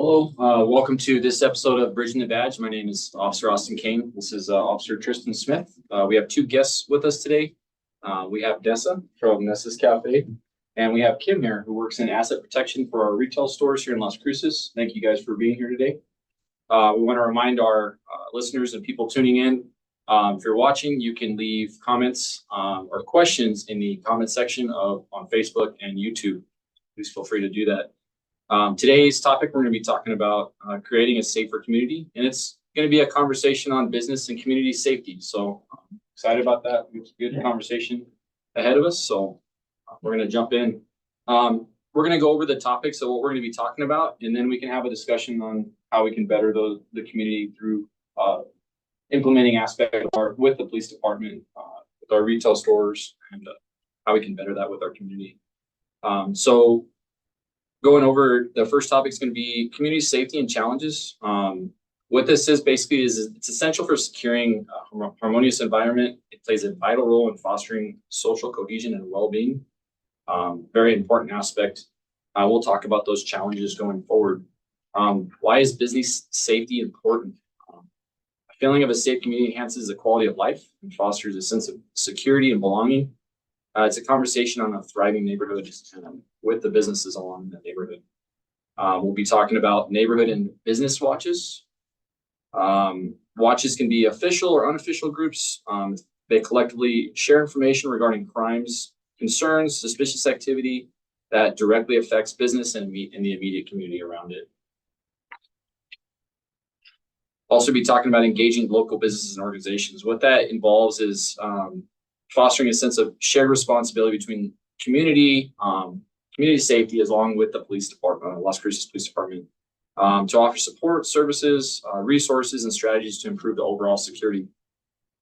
Hello, welcome to this episode of Bridging the Badge. My name is Officer Austin Kane. This is Officer Tristan Smith. We have two guests with us today. We have Nessa from Nessa's Café, and we have Kim here, who works in asset protection for our retail stores here in Las Cruces. Thank you guys for being here today. We want to remind our listeners and people tuning in, if you're watching, you can leave comments or questions in the comment section on Facebook and YouTube. Please feel free to do that. Today's topic, we're going to be talking about creating a safer community, and it's going to be a conversation on business and community safety. So I'm excited about that. It's a good conversation ahead of us. So we're going to jump in. We're going to go over the topics of what we're going to be talking about, and then we can have a discussion on how we can better the community through implementing aspects with the police department, with our retail stores, and how we can better that with our community. So going over, the first topic is going to be community safety and challenges. What this is basically is it's essential for securing a harmonious environment. It plays a vital role in fostering social cohesion and well-being. Very important aspect. We'll talk about those challenges going forward. Why is business safety important? A feeling of a safe community enhances the quality of life and fosters a sense of security and belonging. It's a conversation on a thriving neighborhood with the businesses along the neighborhood. We'll be talking about neighborhood and business watches. Watches can be official or unofficial groups. They collectively share information regarding crimes, concerns, suspicious activity that directly affects business and the immediate community around it. Also be talking about engaging local businesses and organizations. What that involves is fostering a sense of shared responsibility between community safety, along with the police department, Las Cruces Police Department, to offer support, services, resources, and strategies to improve the overall security.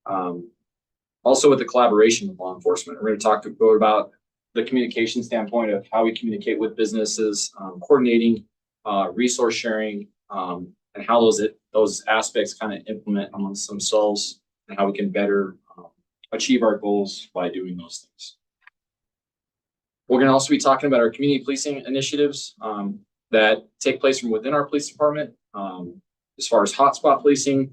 Also with the collaboration with law enforcement, we're going to talk about the communication standpoint of how we communicate with businesses, coordinating, resource sharing, and how those aspects kind of implement amongst themselves, and how we can better achieve our goals by doing those things. We're going to also be talking about our community policing initiatives that take place from within our police department, as far as hotspot policing,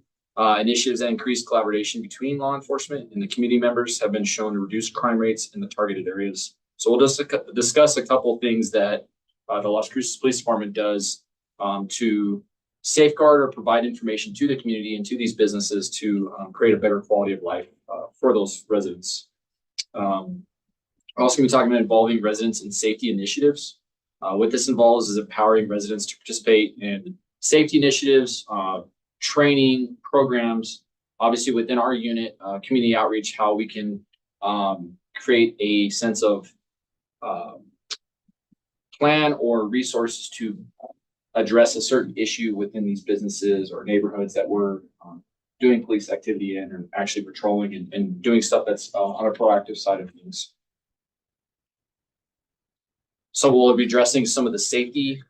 initiatives that increase collaboration between law enforcement and the community members have been shown to reduce crime rates in the targeted areas. So we'll just discuss a couple things that the Las Cruces Police Department does to safeguard or provide information to the community and to these businesses to create a better quality of life for those residents. We're also going to be talking about involving residents in safety initiatives. What this involves is empowering residents to participate in safety initiatives, training programs, obviously within our unit, community outreach, how we can create a sense of plan or resources to address a certain issue within these businesses or neighborhoods that we're doing police activity in, and actually patrolling and doing stuff that's on a proactive side of things. So we'll be addressing some of the safety,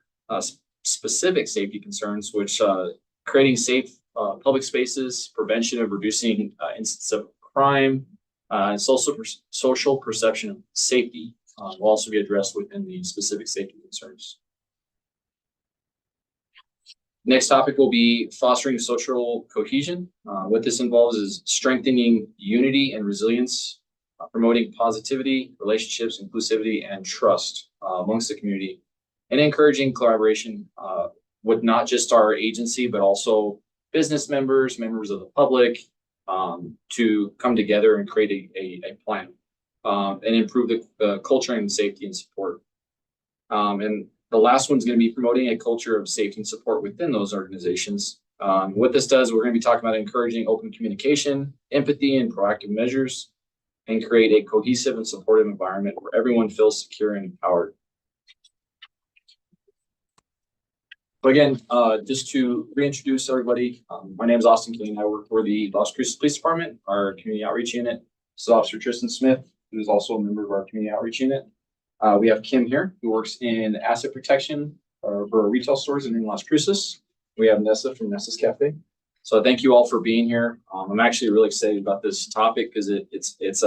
specific safety concerns, which creating safe public spaces, prevention of reducing instances of crime, and social perception of safety will also be addressed within the specific safety concerns. Next topic will be fostering social cohesion. What this involves is strengthening unity and resilience, promoting positivity, relationships, inclusivity, and trust amongst the community, and encouraging collaboration with not just our agency, but also business members of the public, to come together and create a plan and improve the culture and safety and support. And the last one's going to be promoting a culture of safety and support within those organizations. What this does, we're going to be talking about encouraging open communication, empathy, and proactive measures, and create a cohesive and supportive environment where everyone feels secure and empowered. So again, just to reintroduce everybody, my name is Austin Kane. I work for the Las Cruces Police Department, our community outreach unit. This is Officer Tristan Smith, who is also a member of our community outreach unit. We have Kim here, who works in asset protection for our retail stores in Las Cruces. We have Nessa from Nessa's Café. So thank you all for being here. I'm actually really excited about this topic because it's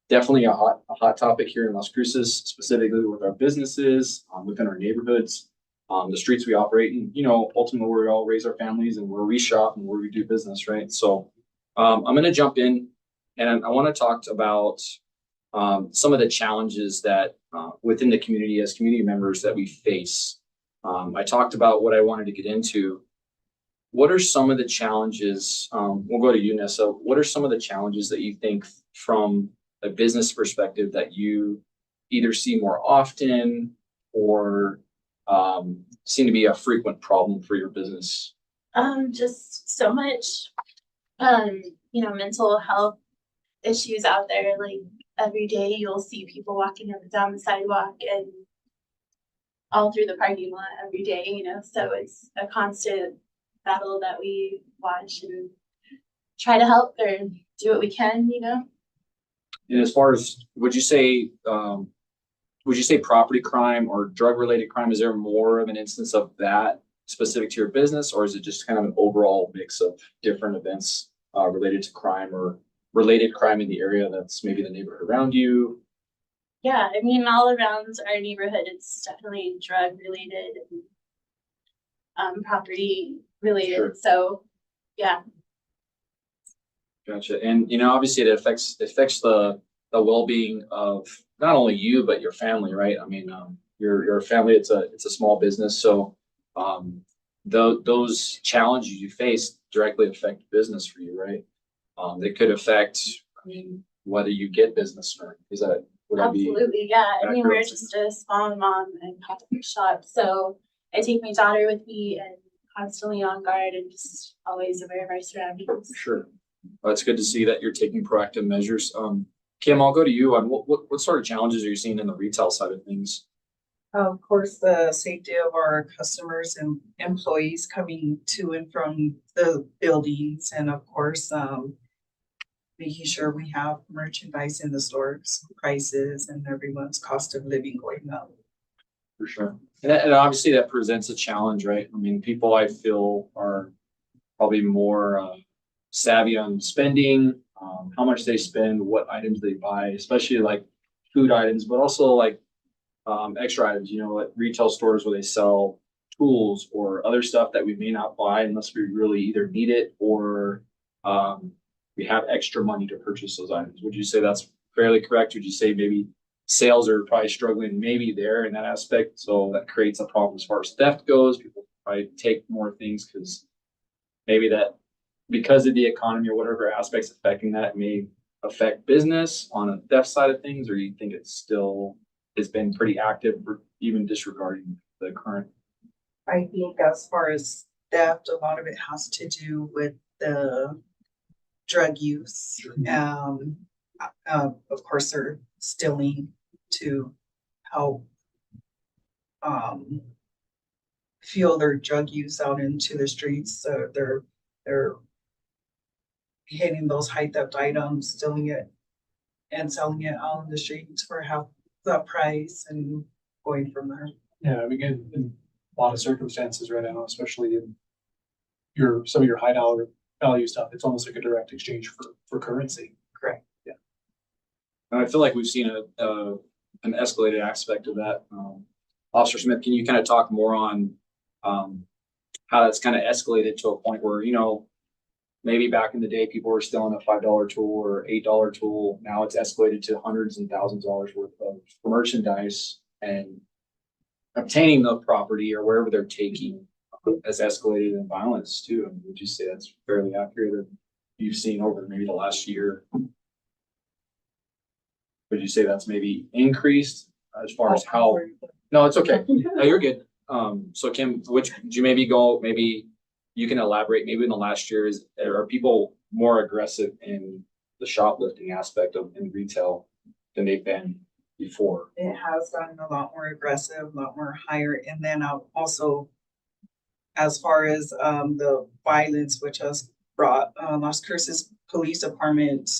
definitely a hot topic here in Las Cruces, specifically with our businesses, within our neighborhoods. the streets we operate, and ultimately where we all raise our families and where we shop and where we do business, right? So I'm going to jump in, and I want to talk about some of the challenges that within the community as community members that we face. I talked about what I wanted to get into. What are some of the challenges? We'll go to you, Nessa. What are some of the challenges that you think from a business perspective that you either see more often or seem to be a frequent problem for your business? Just so much, mental health issues out there. Like every day you'll see people walking up and down the sidewalk and all through the parking lot every day, so it's a constant battle that we watch and try to help or do what we can. And as far as, would you say property crime or drug related crime, is there more of an instance of that specific to your business, or is it just kind of an overall mix of different events related to crime or related crime in the area that's maybe the neighborhood around you? Yeah, I mean, all around our neighborhood, it's definitely drug related and property related. Sure. So, yeah. Gotcha. And obviously, it affects the well-being of not only you but your family, right? I mean, your family. It's a small business, so those challenges you face directly affect business for you, right? They could affect, I mean, whether you get business or is that. Absolutely, yeah. I mean, we're just a small mom and pop-up shop, so I take my daughter with me and constantly on guard and just always aware of our surroundings. Sure. Well, it's good to see that you're taking proactive measures. Kim, I'll go to you on what sort of challenges are you seeing in the retail side of things? Of course, the safety of our customers and employees coming to and from the buildings, and of course, making sure we have merchandise in the stores, prices, and everyone's cost of living going up. For sure. And obviously that presents a challenge, right? I mean, people I feel are probably more savvy on spending, how much they spend, what items they buy, especially like food items, but also like extra items, at retail stores where they sell tools or other stuff that we may not buy unless we really either need it or we have extra money to purchase those items. Would you say that's fairly correct? Would you say maybe sales are probably struggling maybe there in that aspect? So that creates a problem as far as theft goes. People probably take more things because of the economy or whatever aspects affecting that may affect business on a theft side of things, or you think it's been pretty active or even disregarding the current? I think as far as theft, a lot of it has to do with the drug use. Of course, they're stealing to help fuel their drug use out into the streets. So they're hitting those high theft items, stealing it, and selling it out in the streets for half the price and going from there. Yeah, I mean, in a lot of circumstances right now, especially in some of your high dollar value stuff, it's almost like a direct exchange for currency. Correct. Yeah. And I feel like we've seen an escalated aspect of that. Officer Smith, can you kind of talk more on how that's kind of escalated to a point where, maybe back in the day, people were stealing a $5 tool or $8 tool. Now it's escalated to hundreds and thousands of dollars worth of merchandise, and obtaining the property or wherever they're taking has escalated in violence too. I mean, would you say that's fairly accurate, or you've seen over maybe the last year? Would you say that's maybe increased as far as how? No, it's okay. No, you're good. So Kim, would you maybe you can elaborate, maybe in the last year, are people more aggressive in the shoplifting aspect in retail than they've been before? It has gotten a lot more aggressive, a lot more higher. And then also, as far as the violence, which has brought Las Cruces Police Department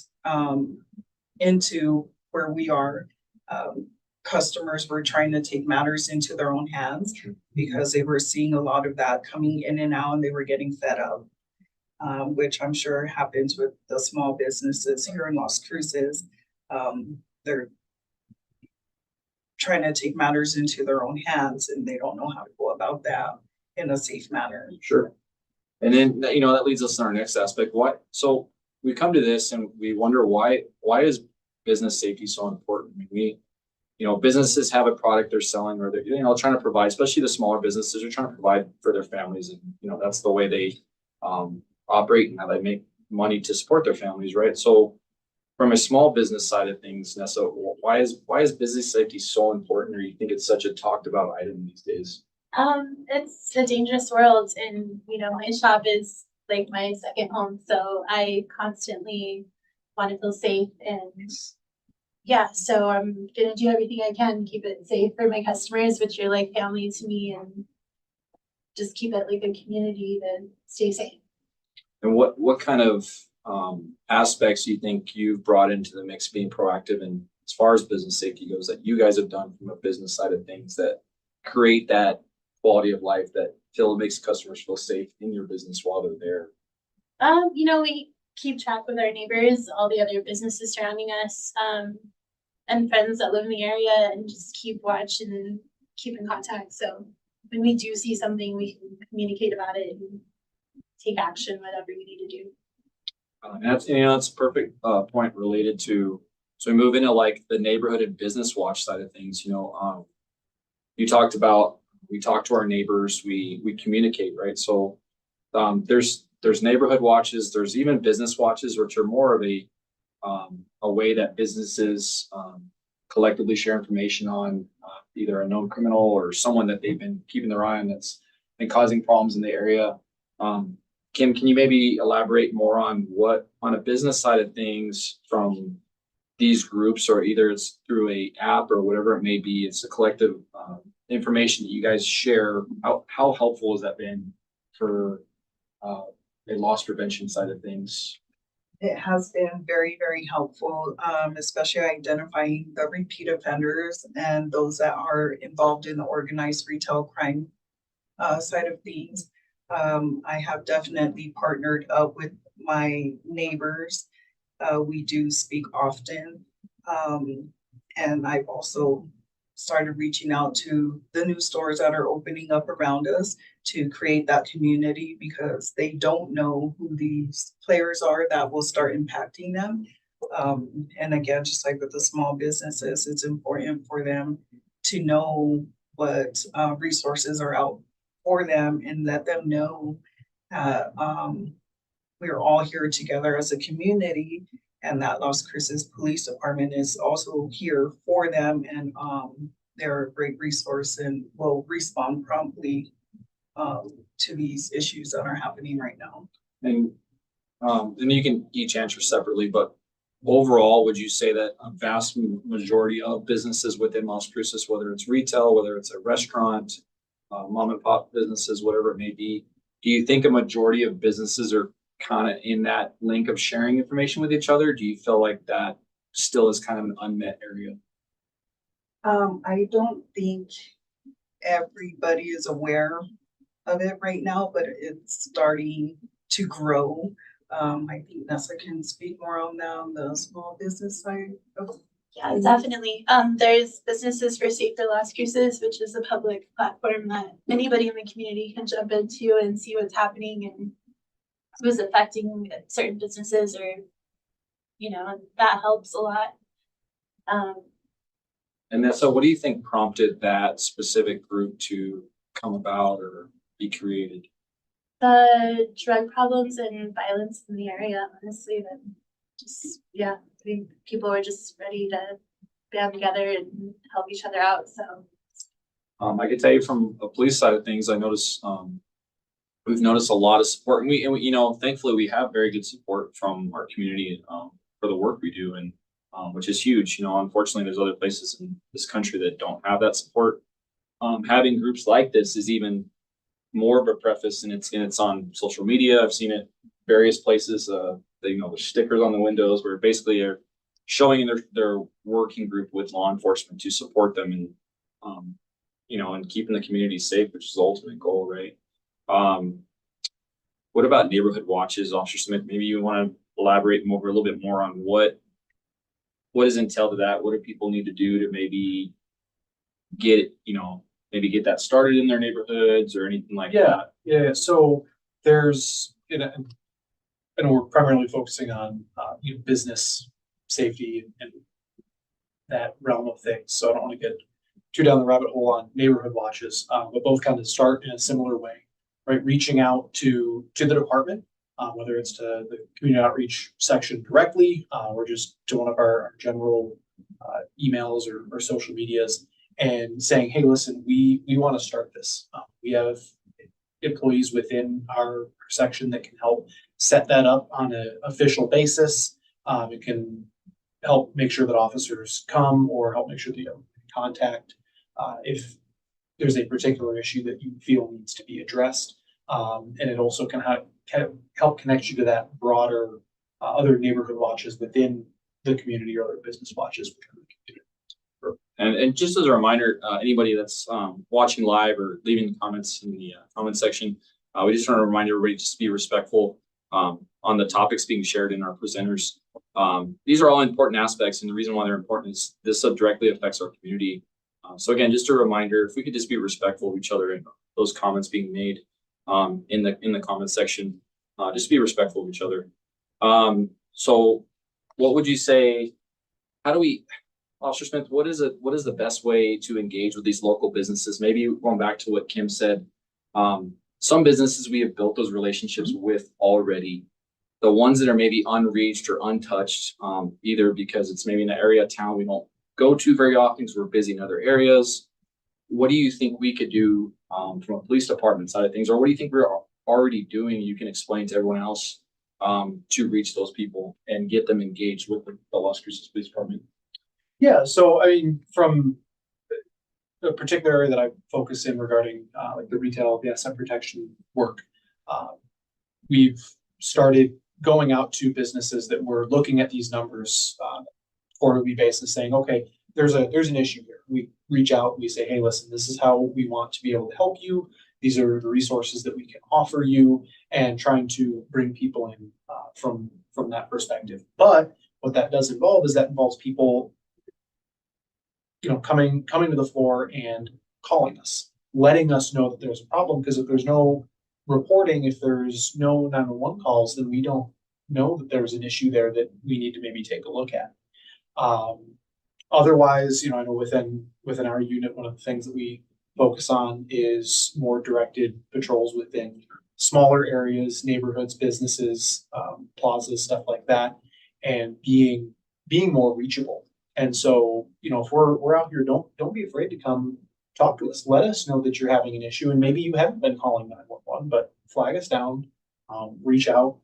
into where we are, customers were trying to take matters into their own hands because they were seeing a lot of that coming in and out, and they were getting fed up, which I'm sure happens with the small businesses here in Las Cruces. They're trying to take matters into their own hands and they don't know how to go about that in a safe manner. Sure. And then, that leads us to our next aspect. So we come to this and we wonder why is business safety so important? I mean, businesses have a product they're selling or they're, trying to provide, especially the smaller businesses are trying to provide for their families. And, that's the way they operate and how they make money to support their families, right? So from a small business side of things, Nessa, why is business safety so important, or you think it's such a talked about item these days? It's a dangerous world, and my shop is like my second home, so I constantly want to feel safe, and yeah, so I'm gonna do everything I can to keep it safe for my customers, which are like family to me, and just keep it like a community to stay safe. And what kind of aspects do you think you've brought into the mix being proactive, and as far as business safety goes, that you guys have done from a business side of things that create that quality of life that makes customers feel safe in your business while they're there? We keep track with our neighbors, all the other businesses surrounding us, and friends that live in the area, and just keep watch and keep in contact. So when we do see something, we can communicate about it and take action, whatever we need to do. And that's a perfect point related to, so we move into like the neighborhood and business watch side of things. We talked to our neighbors, we communicate, right? So there's neighborhood watches, there's even business watches, which are more of a way that businesses collectively share information on either a known criminal or someone that they've been keeping their eye on that's been causing problems in the area. Kim, can you maybe elaborate more on what, on a business side of things, from these groups, or either it's through a app or whatever it may be, it's a collective information that you guys share. How helpful has that been for a loss prevention side of things? It has been very, very helpful, especially identifying the repeat offenders and those that are involved in the organized retail crime side of things. I have definitely partnered up with my neighbors. We do speak often. And I've also started reaching out to the new stores that are opening up around us to create that community, because they don't know who these players are that will start impacting them. And again, just like with the small businesses, it's important for them to know what resources are out for them, and let them know that we're all here together as a community, and that Las Cruces Police Department is also here for them, and they're a great resource and will respond promptly to these issues that are happening right now. And you can each answer separately, but overall, would you say that a vast majority of businesses within Las Cruces, whether it's retail, whether it's a restaurant, mom and pop businesses, whatever it may be, do you think a majority of businesses are kind of in that link of sharing information with each other? Do you feel like that still is kind of an unmet area? I don't think everybody is aware of it right now, but it's starting to grow. I think Nessa can speak more on that on the small business side of. Yeah, definitely. There's Businesses for Safer Las Cruces, which is a public platform that anybody in the community can jump into and see what's happening and who's affecting certain businesses, or, and that helps a lot. And then, so what do you think prompted that specific group to come about or be created? The drug problems and violence in the area, honestly, that just, I think people were just ready to band together and help each other out. So I can tell you from a police side of things, I noticed we've noticed a lot of support, and we thankfully we have very good support from our community for the work we do, and which is huge. Unfortunately, there's other places in this country that don't have that support. Having groups like this is even more of a preface, and it's on social media. I've seen it various places. There's stickers on the windows where basically are showing their working group with law enforcement to support them, and and keeping the community safe, which is the ultimate goal, right? What about neighborhood watches, Officer Smith? Maybe you want to elaborate a little bit more on what is entailed to that. What do people need to do to maybe get, maybe get that started in their neighborhoods or anything like that? Yeah. So there's, and we're primarily focusing on, business safety and that realm of things. So I don't want to get too down the rabbit hole on neighborhood watches, but both kind of start in a similar way, right? Reaching out to the department, whether it's to the community outreach section directly, or just to one of our general emails or social medias, and saying, hey, listen, we want to start this. We have employees within our section that can help set that up on an official basis. It can help make sure that officers come, or help make sure that you have contact if there's a particular issue that you feel needs to be addressed. And it also can help connect you to that broader other neighborhood watches within the community, or other business watches within the community. And just as a reminder, anybody that's watching live or leaving the comments in the comment section, we just want to remind everybody just to be respectful on the topics being shared in our presenters. These are all important aspects, and the reason why they're important is this directly affects our community. So again, just a reminder, if we could just be respectful of each other and those comments being made in the comment section, just be respectful of each other. So what would you say, Officer Smith, what is the best way to engage with these local businesses? Maybe going back to what Kim said, some businesses we have built those relationships with already. The ones that are maybe unreached or untouched, either because it's maybe in an area of town we don't go to very often because we're busy in other areas. What do you think we could do from a police department side of things, or what do you think we're already doing you can explain to everyone else to reach those people and get them engaged with the Las Cruces Police Department? Yeah, so I mean, from the particular area that I focus in regarding like the retail, the asset protection work, we've started going out to businesses that were looking at these numbers quarterly basis, saying, okay, there's an issue here. We reach out, we say, hey, listen, this is how we want to be able to help you. These are the resources that we can offer you, and trying to bring people in from that perspective. But what that does involve is that involves people coming to the floor and calling us, letting us know that there's a problem, because if there's no reporting, if there's no 911 calls, then we don't know that there's an issue there that we need to maybe take a look at. Otherwise, I know within our unit, one of the things that we focus on is more directed patrols within smaller areas, neighborhoods, businesses, plazas, stuff like that, and being more reachable. And so, if we're out here, don't be afraid to come talk to us. Let us know that you're having an issue, and maybe you haven't been calling 911, but flag us down, reach out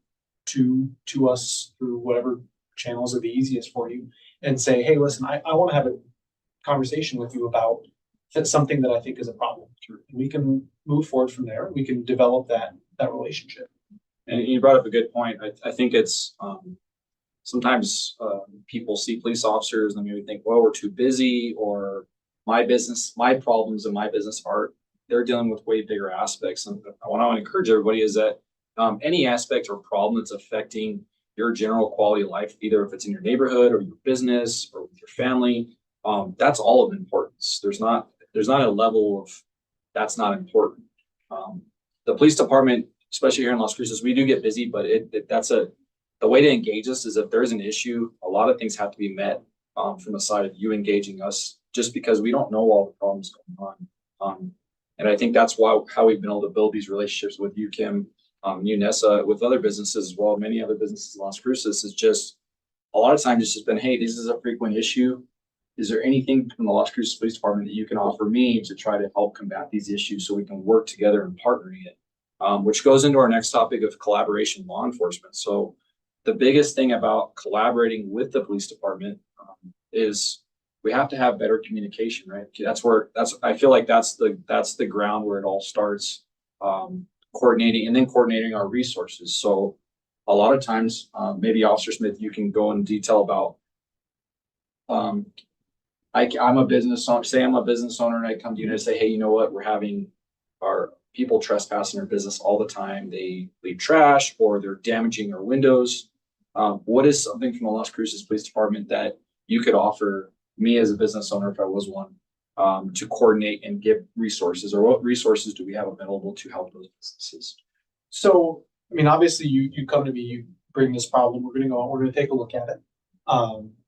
to us through whatever channels are the easiest for you, and say, hey, listen, I want to have a conversation with you about something that I think is a problem. And we can move forward from there. We can develop that relationship. And you brought up a good point. I think it's sometimes people see police officers and maybe think, well, we're too busy, or my problems in my business they're dealing with way bigger aspects. And what I want to encourage everybody is that any aspect or problem that's affecting your general quality of life, either if it's in your neighborhood or your business or with your family, that's all of importance. There's not a level of that's not important. The police department, especially here in Las Cruces, we do get busy, but the way to engage us is if there's an issue, a lot of things have to be met from the side of you engaging us, just because we don't know all the problems going on. And I think that's how we've been able to build these relationships with you, Kim, you, Nessa, with other businesses as well, many other businesses in Las Cruces, is just a lot of times it's just been, hey, this is a frequent issue. Is there anything from the Las Cruces Police Department that you can offer me to try to help combat these issues so we can work together and partnering it? Which goes into our next topic of collaboration law enforcement. So the biggest thing about collaborating with the police department is we have to have better communication, right? I feel like that's the ground where it all starts, coordinating our resources. So a lot of times, maybe Officer Smith, you can go in detail about, I'm a business owner, say I'm a business owner, and I come to you and I say, hey, you know what? We're having our people trespassing our business all the time. They leave trash or they're damaging our windows. What is something from the Las Cruces Police Department that you could offer me as a business owner if I was one to coordinate and give resources, or what resources do we have available to help those businesses? So, I mean, obviously you come to me, you bring this problem, we're gonna go out, we're gonna take a look at it.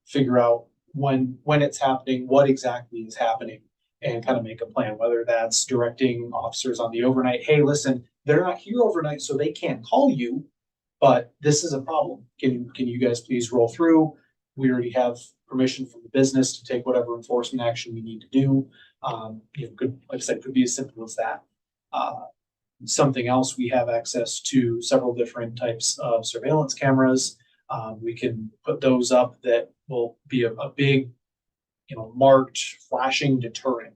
Figure out when it's happening, what exactly is happening, and kind of make a plan, whether that's directing officers on the overnight, hey, listen, they're not here overnight, so they can't call you, but this is a problem. Can you guys please roll through? We already have permission from the business to take whatever enforcement action we need to do. Could, like I said, could be as simple as that. Something else, we have access to several different types of surveillance cameras. We can put those up that will be a big, marked flashing deterrent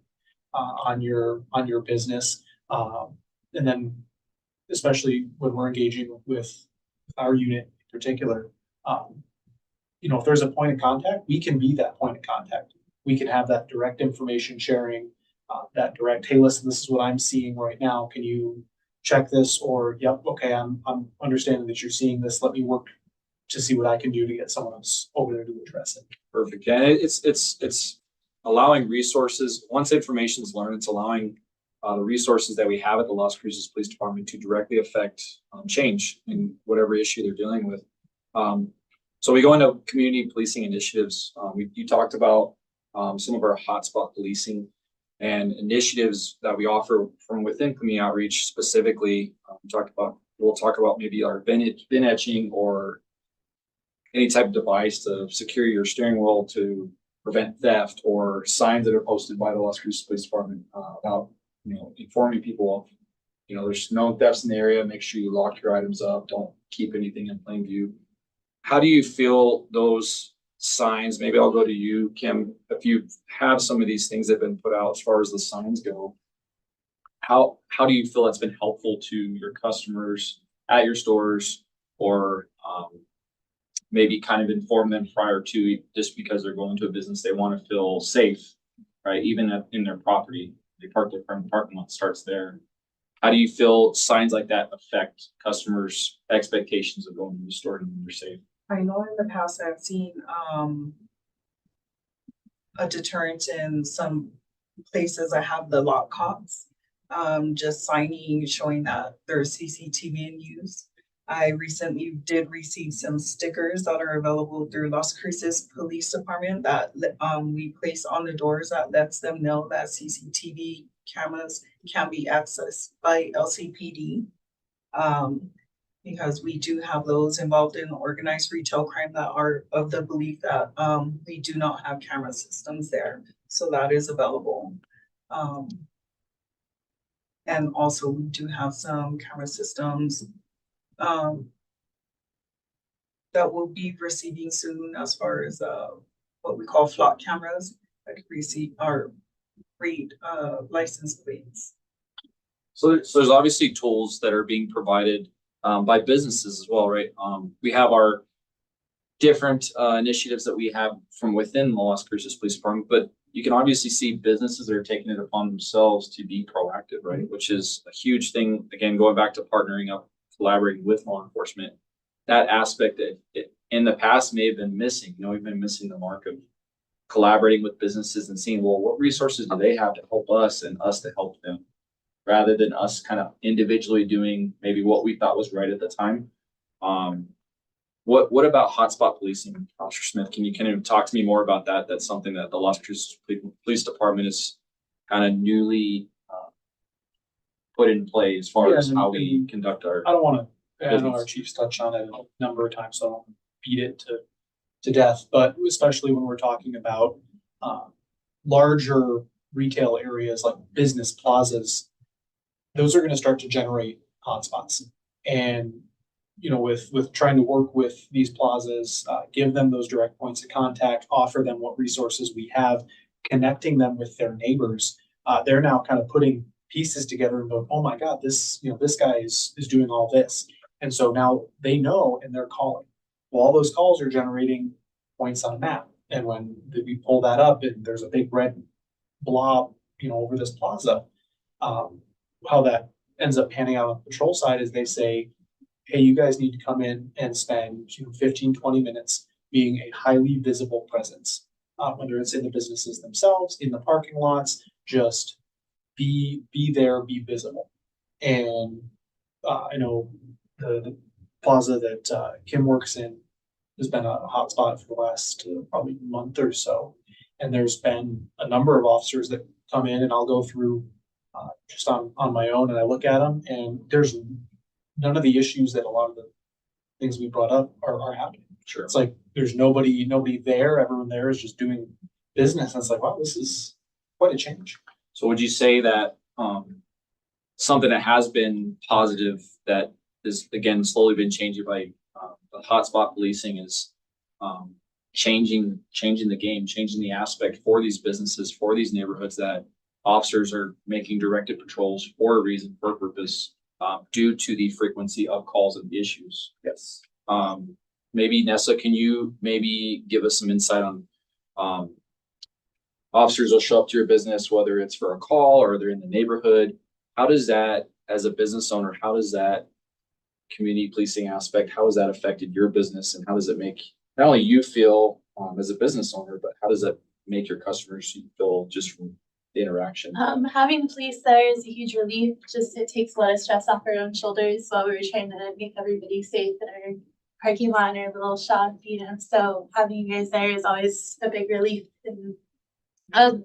on your business. And then, especially when we're engaging with our unit in particular, if there's a point of contact, we can be that point of contact. We can have that direct information sharing, that direct, hey, listen, this is what I'm seeing right now. Can you check this? Or, yep, okay, I'm understanding that you're seeing this. Let me work to see what I can do to get someone else over there to address it. Perfect. Yeah, it's allowing resources. Once information is learned, it's allowing the resources that we have at the Las Cruces Police Department to directly affect change in whatever issue they're dealing with. So we go into community policing initiatives. You talked about some of our hotspot policing and initiatives that we offer from within community outreach. Specifically, we'll talk about maybe our bin etching or any type of device to secure your steering wheel to prevent theft, or signs that are posted by the Las Cruces Police Department about informing people of there's no thefts in the area. Make sure you lock your items up. Don't keep anything in plain view. How do you feel those signs? Maybe I'll go to you, Kim. If you have some of these things that have been put out as far as the signs go, how do you feel that's been helpful to your customers at your stores, or maybe kind of inform them prior to, just because they're going to a business, they want to feel safe, right? Even in their property, they park their front parking lot, starts there. How do you feel signs like that affect customers' expectations of going to the store and they're safe? I know in the past I've seen a deterrent in some places that have the lock cops, just signing showing that there's CCTV in use. I recently did receive some stickers that are available through Las Cruces Police Department that we place on the doors that lets them know that CCTV cameras can be accessed by LCPD. Because we do have those involved in organized retail crime that are of the belief that we do not have camera systems there. So that is available. And also we do have some camera systems that we'll be receiving soon, as far as what we call flock cameras that can receive or read license plates. So there's obviously tools that are being provided by businesses as well, right? We have our different initiatives that we have from within the Las Cruces Police Department, but you can obviously see businesses that are taking it upon themselves to be proactive, right? Which is a huge thing. Again, going back to partnering up, collaborating with law enforcement, that aspect that in the past may have been missing. We've been missing the mark of collaborating with businesses and seeing, well, what resources do they have to help us and us to help them, rather than us kind of individually doing maybe what we thought was right at the time. What about hotspot policing, Officer Smith? Can you kind of talk to me more about that? That's something that the Las Cruces Police Department is kind of newly put in play as far as how we conduct our. I know our chiefs touched on it a number of times, so I don't beat it to death, but especially when we're talking about larger retail areas like business plazas, those are going to start to generate hotspots. And with trying to work with these plazas, give them those direct points of contact, offer them what resources we have, connecting them with their neighbors. They're now kind of putting pieces together and go, oh my God, this guy is doing all this. And so now they know and they're calling. Well, all those calls are generating points on a map. And when we pull that up and there's a big red blob, over this plaza, how that ends up panning out on the patrol side is they say, hey, you guys need to come in and spend 15, 20 minutes being a highly visible presence. whether it's in the businesses themselves, in the parking lots, just be there, be visible. And I know the plaza that Kim works in has been a hot spot for the last probably month or so. And there's been a number of officers that come in, and I'll go through just on my own, and I look at them, and there's none of the issues that a lot of the things we brought up are happening. Sure. It's like there's nobody there. Everyone there is just doing business. And it's like, wow, this is quite a change. So would you say that something that has been positive that is again slowly been changing by the hotspot policing is changing the game, changing the aspect for these businesses, for these neighborhoods, that officers are making directed patrols for a reason, for a purpose, due to the frequency of calls and issues? Yes. Maybe Nessa, can you maybe give us some insight on officers will show up to your business, whether it's for a call or they're in the neighborhood. How does that, as a business owner, how does that community policing aspect, how has that affected your business, and how does it make not only you feel as a business owner, but how does that make your customers feel just from the interaction? Having the police there is a huge relief. Just it takes a lot of stress off our own shoulders while we were trying to make everybody safe in our parking lot or the little shop, So having you guys there is always a big relief, and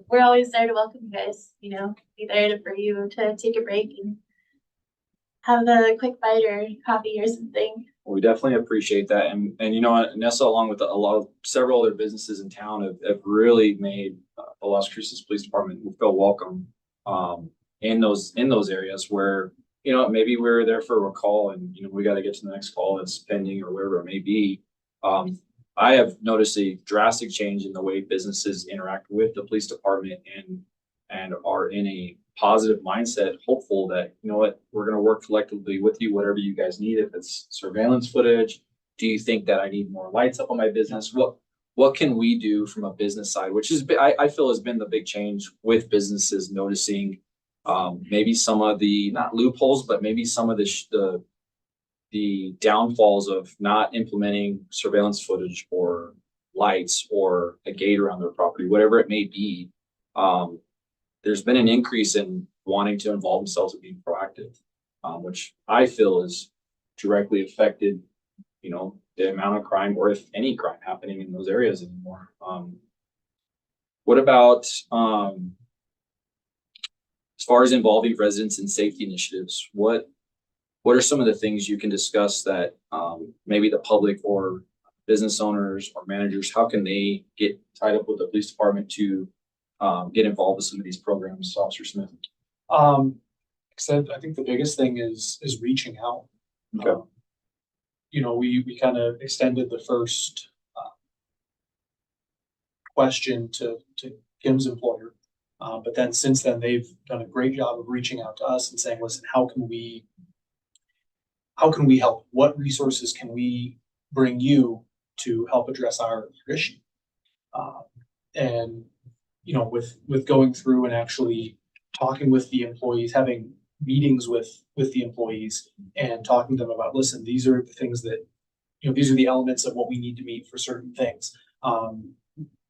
we're always there to welcome you guys. Be there for you to take a break and have a quick bite or coffee or something. We definitely appreciate that. And Nessa, along with several other businesses in town, have really made the Las Cruces Police Department feel welcome in those areas where, maybe we're there for a call and, we got to get to the next call that's pending or wherever it may be. I have noticed a drastic change in the way businesses interact with the police department and are in a positive mindset, hopeful that, we're going to work collectively with you, whatever you guys need. If it's surveillance footage, do you think that I need more lights up on my business? What can we do from a business side, which is, I feel has been the big change with businesses noticing maybe some of the, not loopholes, but maybe some of the downfalls of not implementing surveillance footage or lights or a gate around their property, whatever it may be. There's been an increase in wanting to involve themselves in being proactive, which I feel is directly affected, the amount of crime, or if any crime happening in those areas anymore. What about, as far as involving residents in safety initiatives, what are some of the things you can discuss that maybe the public or business owners or managers, how can they get tied up with the police department to get involved with some of these programs, Officer Smith? I think the biggest thing is reaching out. Okay. We kind of extended the first question to Kim's employer. But then since then, they've done a great job of reaching out to us and saying, listen, how can we help? What resources can we bring you to help address our issue? And with going through and actually talking with the employees, having meetings with the employees and talking to them about, listen, these are the things that, these are the elements of what we need to meet for certain things.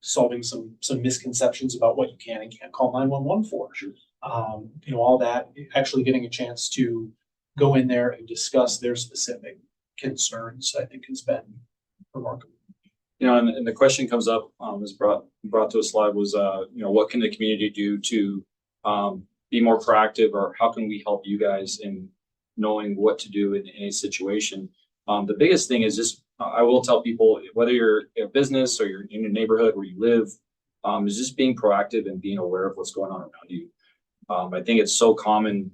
Solving some misconceptions about what you can and can't call 911 for. Sure. All that, actually getting a chance to go in there and discuss their specific concerns, I think has been remarkable. And the question comes up, was brought to us live was, what can the community do to be more proactive, or how can we help you guys in knowing what to do in any situation? The biggest thing is just, I will tell people, whether you're a business or you're in a neighborhood where you live, is just being proactive and being aware of what's going on around you. I think it's so common,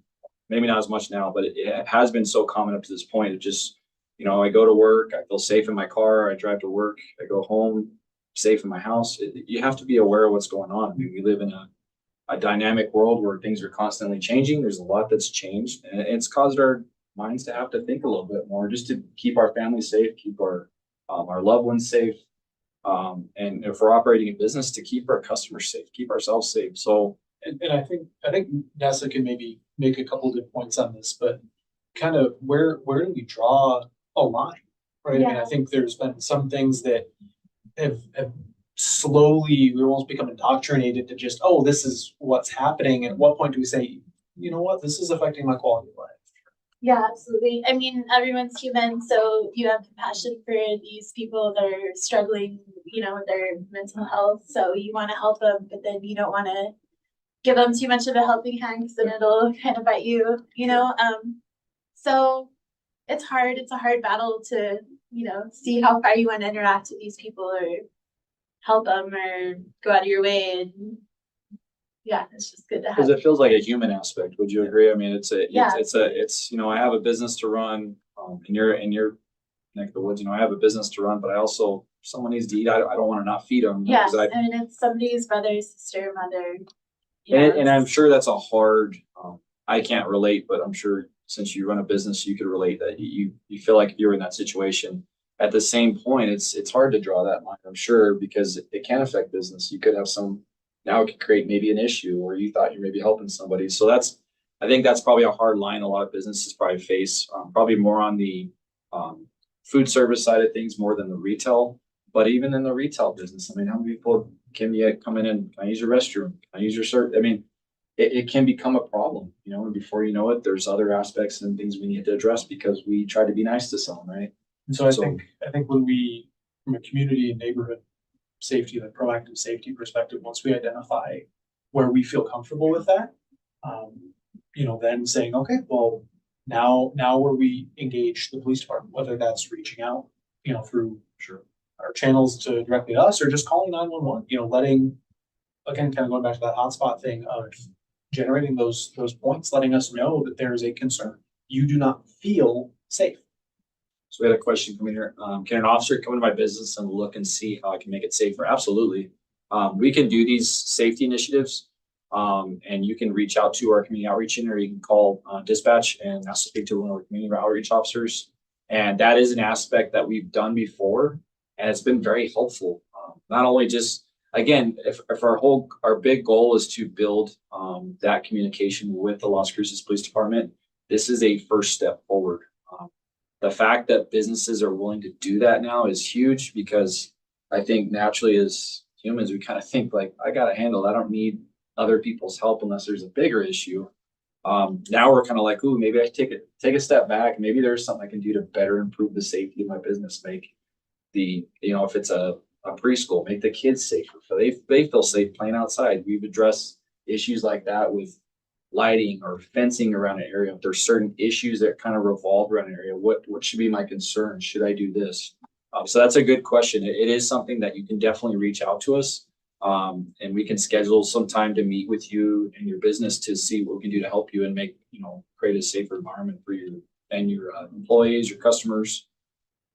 maybe not as much now, but it has been so common up to this point. It just, I go to work, I feel safe in my car, I drive to work, I go home, safe in my house. You have to be aware of what's going on. I mean, we live in a dynamic world where things are constantly changing. There's a lot that's changed, and it's caused our minds to have to think a little bit more just to keep our families safe, keep our loved ones safe. And if we're operating a business, to keep our customers safe, keep ourselves safe. So, and I think Nessa can maybe make a couple good points on this, but kind of where do we draw a line, right? Yeah. I mean, I think there's been some things that have slowly we almost become indoctrinated to just, oh, this is what's happening. At what point do we say, you know what, this is affecting my quality of life? Yeah, absolutely. I mean, everyone's human, so you have compassion for these people that are struggling, with their mental health. So you want to help them, but then you don't want to give them too much of a helping hand because then it'll kind of bite you, So it's hard. It's a hard battle to, see how far you want to interact with these people or help them or go out of your way. And yeah, it's just good to have. Because it feels like a human aspect. Would you agree? I mean, Yeah. I have a business to run, in your neck of the woods, I have a business to run, but I also, if someone needs to eat, I don't want to not feed them. Yeah, I mean, it's somebody's brother, sister, mother. And I'm sure that's a hard, I can't relate, but I'm sure since you run a business, you could relate that you feel like you're in that situation. At the same point, it's hard to draw that line, I'm sure, because it can affect business. You could have now it could create maybe an issue where you thought you may be helping somebody. So I think that's probably a hard line a lot of businesses probably face, probably more on the food service side of things more than the retail. But even in the retail business, I mean, how many people can you come in and can I use your restroom? Can I use your service? I mean, it can become a problem, and before you know it, there's other aspects and things we need to address because we try to be nice to someone, right? And so I think when we, from a community and neighborhood safety, like proactive safety perspective, once we identify where we feel comfortable with that, then saying, okay, well, now where we engage the police department, whether that's reaching out, through our channels to directly to us or just calling 911, letting, again, kind of going back to that hotspot thing of generating those points, letting us know that there is a concern. You do not feel safe. So we had a question coming here. Can an officer come into my business and look and see how I can make it safer? Absolutely. We can do these safety initiatives, and you can reach out to our community outreach or you can call dispatch and ask to speak to one of our community outreach officers. And that is an aspect that we've done before, and it's been very helpful. Not only just, again, if our big goal is to build that communication with the Las Cruces Police Department, this is a first step forward. The fact that businesses are willing to do that now is huge because I think naturally as humans, we kind of think like, I got to handle it. I don't need other people's help unless there's a bigger issue. Now we're kind of like, ooh, maybe I take a step back. Maybe there's something I can do to better improve the safety of my business. Make if it's a preschool, make the kids safer. So they feel safe playing outside. We've addressed issues like that with lighting or fencing around an area. If there's certain issues that kind of revolve around an area, what should be my concern? Should I do this? So that's a good question. It is something that you can definitely reach out to us, and we can schedule some time to meet with you and your business to see what we can do to help you and make create a safer environment for you and your employees, your customers.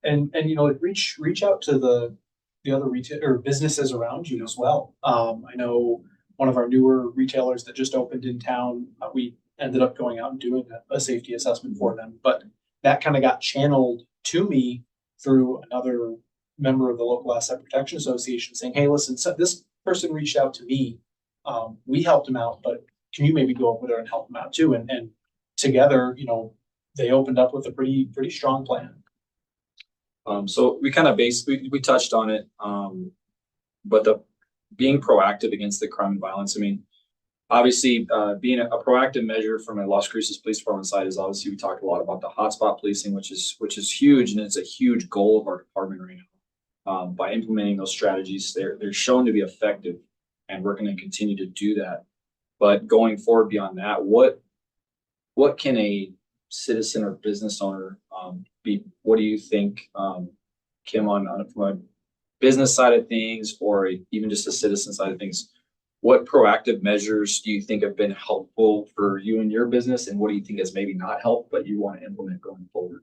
And reach out to the other retail or businesses around you as well. I know one of our newer retailers that just opened in town, we ended up going out and doing a safety assessment for them, but that kind of got channeled to me through another member of the local asset protection association saying, hey, listen, so this person reached out to me. We helped him out, but can you maybe go over there and help him out too? And together, they opened up with a pretty strong plan. So we kind of we touched on it, but being proactive against the crime and violence. I mean, obviously, being a proactive measure from a Las Cruces Police Department side is obviously we talked a lot about the hotspot policing, which is huge, and it's a huge goal of our department right now. By implementing those strategies, they're shown to be effective, and we're going to continue to do that. But going forward beyond that, what can a citizen or business owner be? What do you think, Kim, from a business side of things or even just a citizen side of things? What proactive measures do you think have been helpful for you and your business, and what do you think has maybe not helped but you want to implement going forward?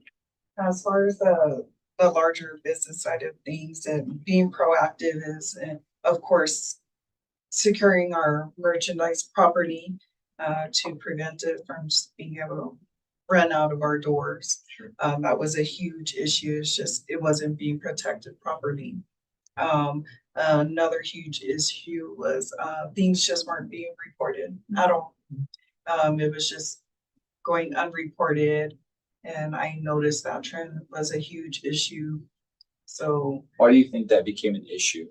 As far as the larger business side of things and being proactive is, and of course, securing our merchandise property to prevent it from just being able to run out of our doors. Sure. That was a huge issue. It's just, it wasn't being protected properly. Another huge issue was things just weren't being reported at all. It was just going unreported, and I noticed that trend was a huge issue. So Why do you think that became an issue?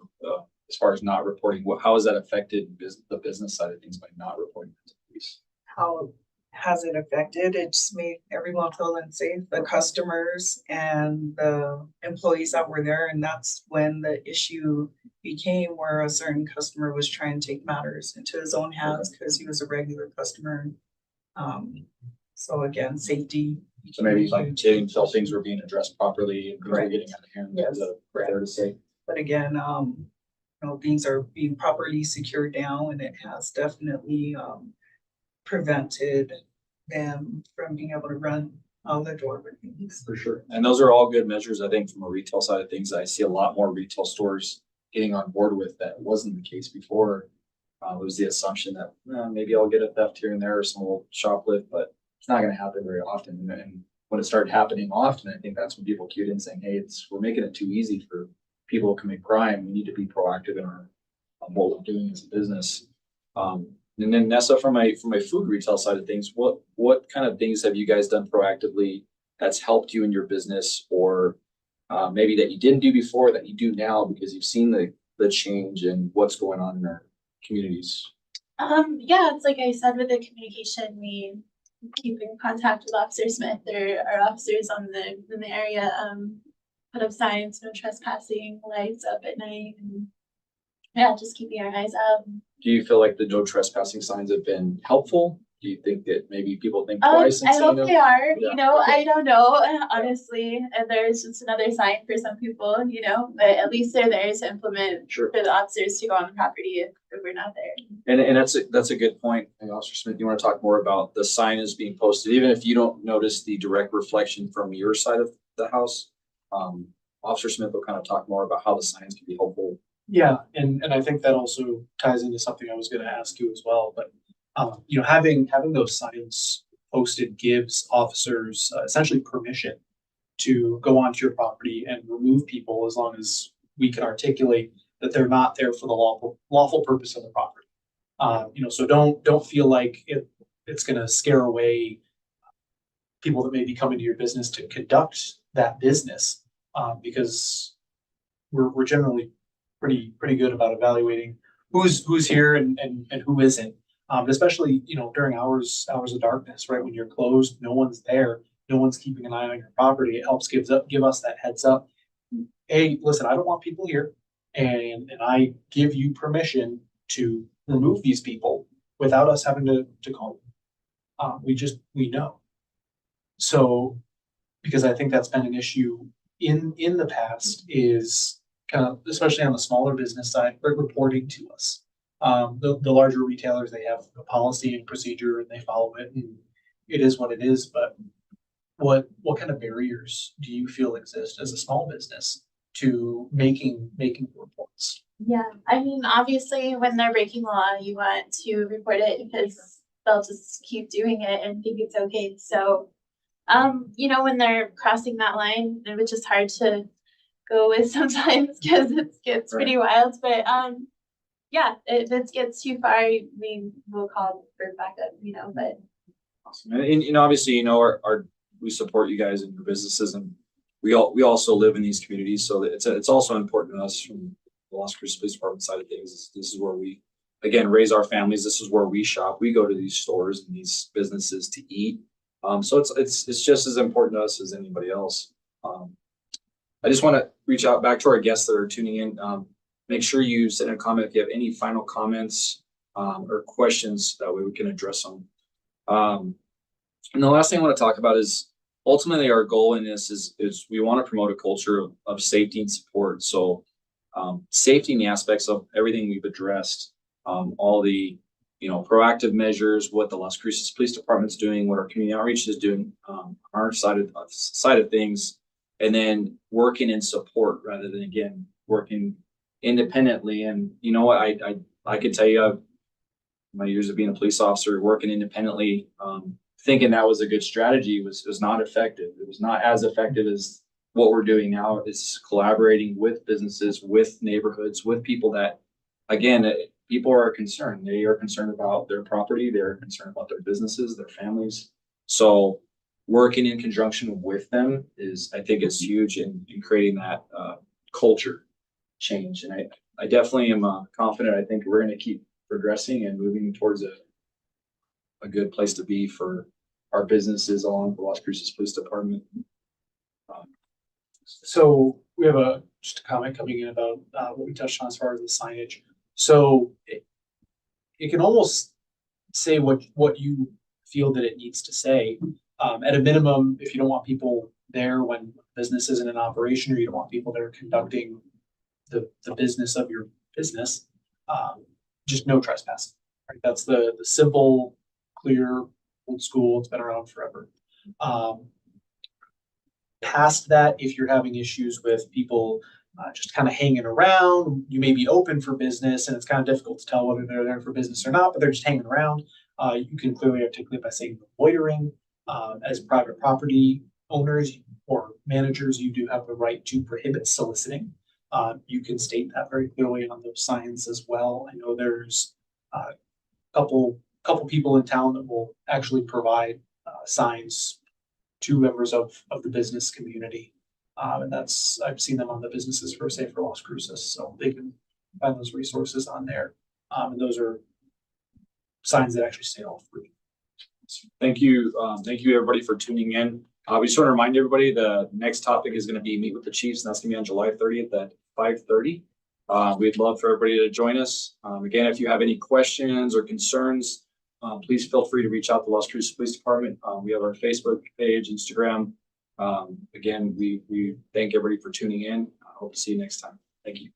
as far as not reporting? How has that affected the business side of things by not reporting to the police? How has it affected? It's made everyone feel unsafe, the customers and the employees that were there. And that's when the issue became where a certain customer was trying to take matters into his own hands because he was a regular customer. So again, safety. So maybe like they didn't feel things were being addressed properly and things were Correct. getting out of hand. Yes, Is that correct. fair to say? But again, things are being properly secured now, and it has definitely prevented them from being able to run out the door with things. For sure. And those are all good measures. I think from a retail side of things, I see a lot more retail stores getting on board with that. Wasn't the case before. It was the assumption that maybe I'll get a theft here and there or some little shoplift, but it's not going to happen very often. And when it started happening often, I think that's when people cued in saying, hey, we're making it too easy for people to commit crime. We need to be proactive in our what we're doing as a business. And then Nessa, from my food retail side of things, what kind of things have you guys done proactively that's helped you in your business, or maybe that you didn't do before that you do now because you've seen the change and what's going on in our communities? Yeah, it's like I said with the communication, we keep in contact with Officer Smith or our officers in the area, put up signs, no trespassing, lights up at night, and yeah, just keeping our eyes out. Do you feel like the no trespassing signs have been helpful? Do you think that maybe people think twice and I seeing hope them? they are, Yeah. I don't know, honestly, and there's just another sign for some people, but at least they're there to implement Sure. for the officers to go on the property if we're not there. And that's a good point. Hey, Officer Smith, you want to talk more about the sign is being posted, even if you don't notice the direct reflection from your side of the house. Officer Smith will kind of talk more about how the signs can be helpful. Yeah, and I think that also ties into something I was gonna ask you as well, but having those signs posted gives officers essentially permission to go onto your property and remove people as long as we can articulate that they're not there for the lawful purpose of the property. So don't feel like it's gonna scare away people that may be coming to your business to conduct that business, because we're generally pretty good about evaluating who's here and who isn't. Especially, during hours of darkness, right? When you're closed, no one's there, no one's keeping an eye on your property. It helps give us that heads up. Hey, listen, I don't want people here, and I give you permission to remove these people without us having to call you. We know. So, because I think that's been an issue in the past, is kind of, especially on the smaller business side, but reporting to us. The larger retailers, they have a policy and procedure and they follow it, and it is what it is. But what kind of barriers do you feel exist as a small business to making reports? Yeah, I mean, obviously, when they're breaking law, you want to report it because they'll just keep doing it and think it's okay. So, when they're crossing that line, it's just hard to go with sometimes because it gets pretty wild. But yeah, if it gets too far, we will call for backup, but. Awesome. And obviously, we support you guys and your businesses, and we also live in these communities. So it's also important to us from the Las Cruces Police Department side of things. This is where we, again, raise our families. This is where we shop. We go to these stores and these businesses to eat. So it's just as important to us as anybody else. I just want to reach out back to our guests that are tuning in. Make sure you send a comment if you have any final comments or questions. That way we can address them. And the last thing I want to talk about is ultimately our goal in this is we want to promote a culture of safety and support. So safety in the aspects of everything we've addressed, all the proactive measures, what the Las Cruces Police Department's doing, what our community outreach is doing, our side of things, and then working in support rather than, again, working independently. And you know what, I could tell you, my years of being a police officer, working independently, thinking that was a good strategy was not effective. It was not as effective as what we're doing now. It's collaborating with businesses, with neighborhoods, with people that, again, people are concerned. They are concerned about their property. They're concerned about their businesses, their families. So working in conjunction with them I think is huge in creating that culture change. And I definitely am confident. I think we're going to keep progressing and moving towards a good place to be for our businesses along the Las Cruces Police Department. So we have just a comment coming in about what we touched on as far as the signage. So it can almost say what you feel that it needs to say. At a minimum, if you don't want people there when business isn't in operation, or you don't want people that are conducting the business of your business, just no trespassing. Right? That's the simple, clear, old school. It's been around forever. Past that, if you're having issues with people just kind of hanging around, you may be open for business and it's kind of difficult to tell whether they're there for business or not, but they're just hanging around. You can clearly articulate by saying loitering. As private property owners or managers, you do have the right to prohibit soliciting. You can state that very clearly on those signs as well. I know there's a couple people in town that will actually provide signs to members of the business community. And I've seen them on the businesses for Save Las Cruces, so they can find those resources on there. And those are signs that actually say all three. Thank you. Thank you everybody for tuning in. We just want to remind everybody the next topic is going to be Meet with the Chiefs, and that's going to be on July 30th at 5:30. We'd love for everybody to join us. Again, if you have any questions or concerns, please feel free to reach out to Las Cruces Police Department. We have our Facebook page, Instagram. Again, we thank everybody for tuning in. I hope to see you next time. Thank you.